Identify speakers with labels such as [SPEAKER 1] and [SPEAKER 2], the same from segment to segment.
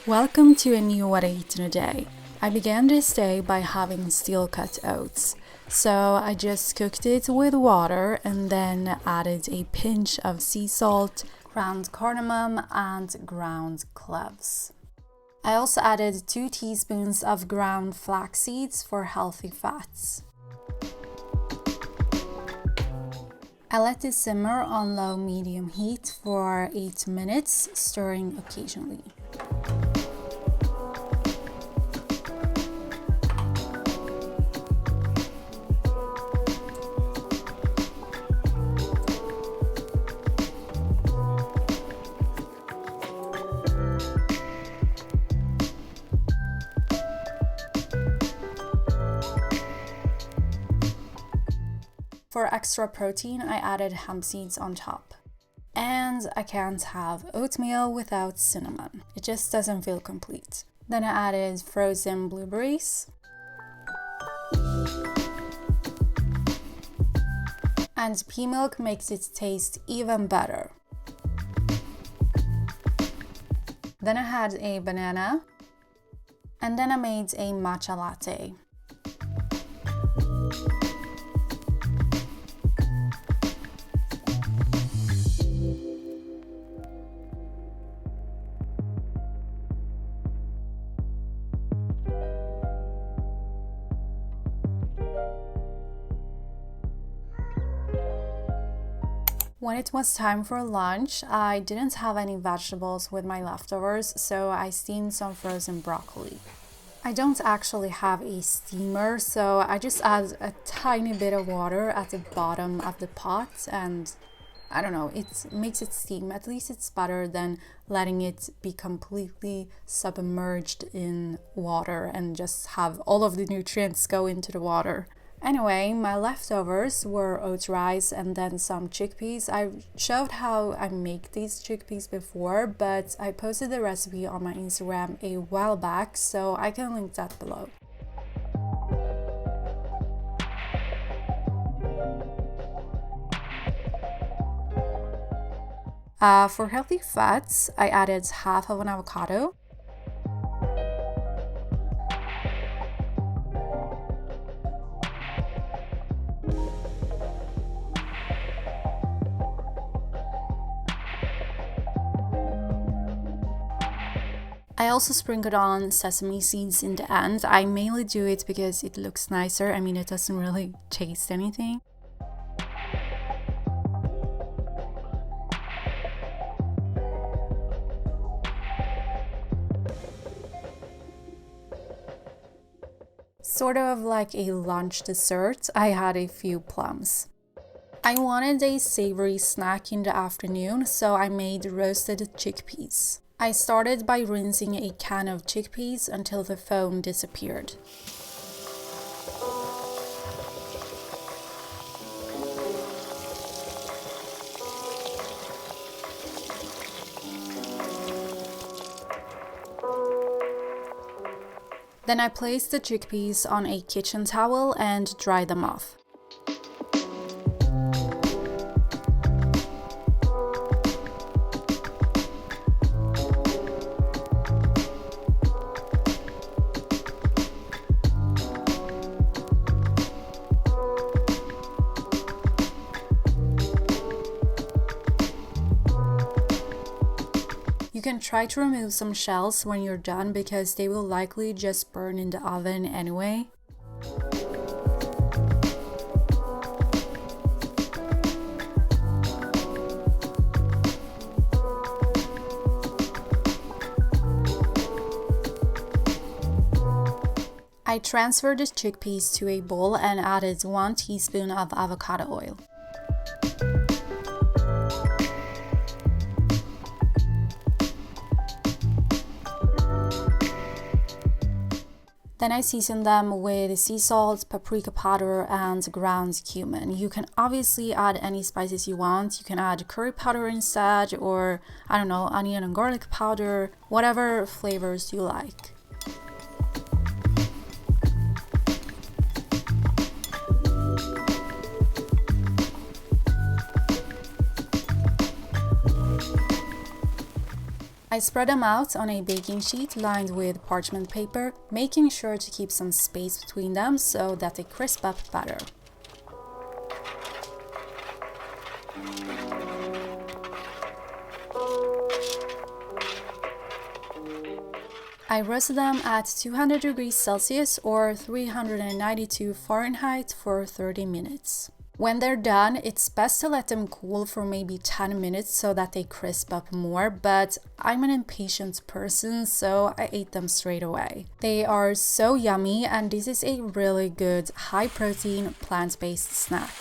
[SPEAKER 1] Welcome to a new What I Eat in a Day. I began this day by having steel cut oats. So I just cooked it with water and then added a pinch of sea salt, ground cardamom, and ground cloves. I also added 2 teaspoons of ground flax seeds for healthy fats. I let this simmer on low-medium heat for 8 minutes, stirring occasionally. For extra protein, I added hemp seeds on top. And I can't have oatmeal without cinnamon. It just doesn't feel complete. Then I added frozen blueberries. And pea milk makes it taste even better. Then I had a banana. And then I made a matcha latte. When it was time for lunch, I didn't have any vegetables with my leftovers, so I steamed some frozen broccoli. I don't actually have a steamer, so I just add a tiny bit of water at the bottom of the pot and I don't know, it makes it steam. At least it's better than letting it be completely submerged in water and just have all of the nutrients go into the water. Anyway, my leftovers were oat rice and then some chickpeas. I showed how I make these chickpeas before, but I posted the recipe on my Instagram a while back, so I can link that below. For healthy fats, I added half of an avocado. I also sprinkled on sesame seeds in the end. I mainly do it because it looks nicer. I mean, it doesn't really taste anything. Sort of like a lunch dessert, I had a few plums. I wanted a savory snack in the afternoon, so I made roasted chickpeas. I started by rinsing a can of chickpeas until the foam disappeared. Then I placed the chickpeas on a kitchen towel and dried them off. You can try to remove some shells when you're done because they will likely just burn in the oven anyway. I transferred the chickpeas to a bowl and added 1 teaspoon of avocado oil. Then I season them with sea salt, paprika powder, and ground cumin. You can obviously add any spices you want. You can add curry powder instead, or I don't know, onion and garlic powder, whatever flavors you like. I spread them out on a baking sheet lined with parchment paper, making sure to keep some space between them so that they crisp up better. I roasted them at 200 degrees Celsius or 392 Fahrenheit for 30 minutes. When they're done, it's best to let them cool for maybe 10 minutes so that they crisp up more, but I'm an impatient person, so I ate them straight away. They are so yummy, and this is a really good high-protein, plant-based snack.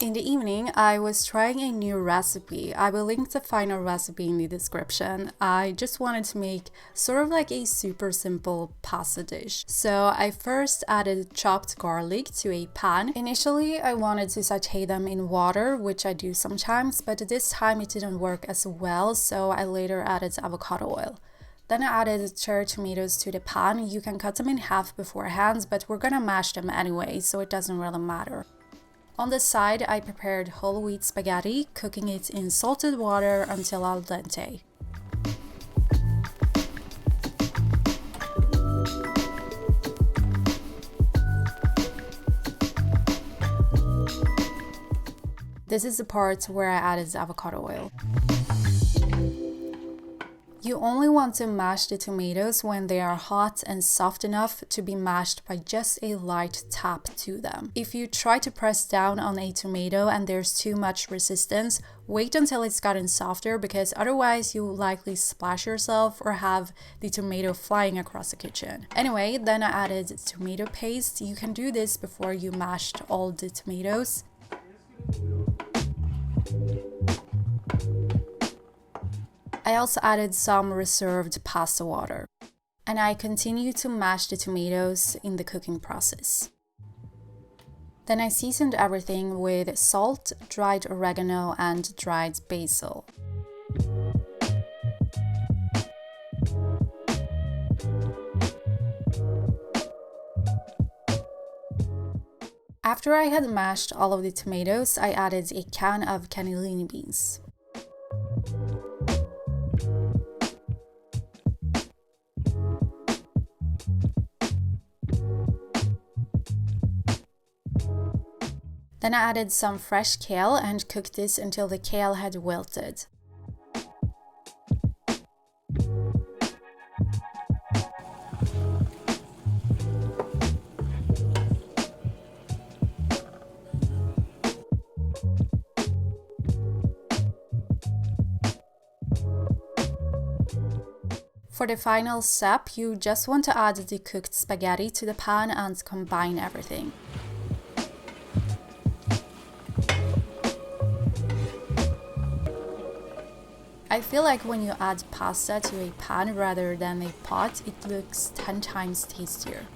[SPEAKER 1] In the evening, I was trying a new recipe. I will link the final recipe in the description. I just wanted to make sort of like a super simple pasta dish. So I first added chopped garlic to a pan. Initially, I wanted to saute them in water, which I do sometimes, but this time it didn't work as well, so I later added avocado oil. Then I added cherry tomatoes to the pan. You can cut them in half beforehand, but we're gonna mash them anyway, so it doesn't really matter. On the side, I prepared whole wheat spaghetti, cooking it in salted water until al dente. This is the part where I added avocado oil. You only want to mash the tomatoes when they are hot and soft enough to be mashed by just a light tap to them. If you try to press down on a tomato and there's too much resistance, wait until it's gotten softer, because otherwise you'll likely splash yourself or have the tomato flying across the kitchen. Anyway, then I added tomato paste. You can do this before you mashed all the tomatoes. I also added some reserved pasta water, and I continued to mash the tomatoes in the cooking process. Then I seasoned everything with salt, dried oregano, and dried basil. After I had mashed all of the tomatoes, I added a can of cannellini beans. Then I added some fresh kale and cooked this until the kale had wilted. For the final step, you just want to add the cooked spaghetti to the pan and combine everything. I feel like when you add pasta to a pan rather than a pot, it looks 10 times tastier.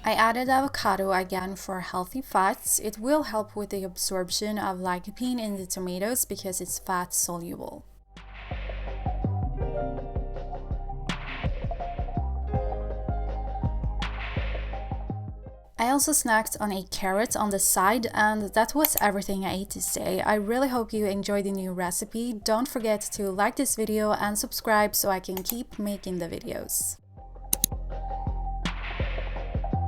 [SPEAKER 1] I added avocado again for healthy fats. It will help with the absorption of lycopene in the tomatoes because it's fat soluble. I also snacked on a carrot on the side, and that was everything I ate this day. I really hope you enjoyed the new recipe. Don't forget to like this video and subscribe so I can keep making the videos.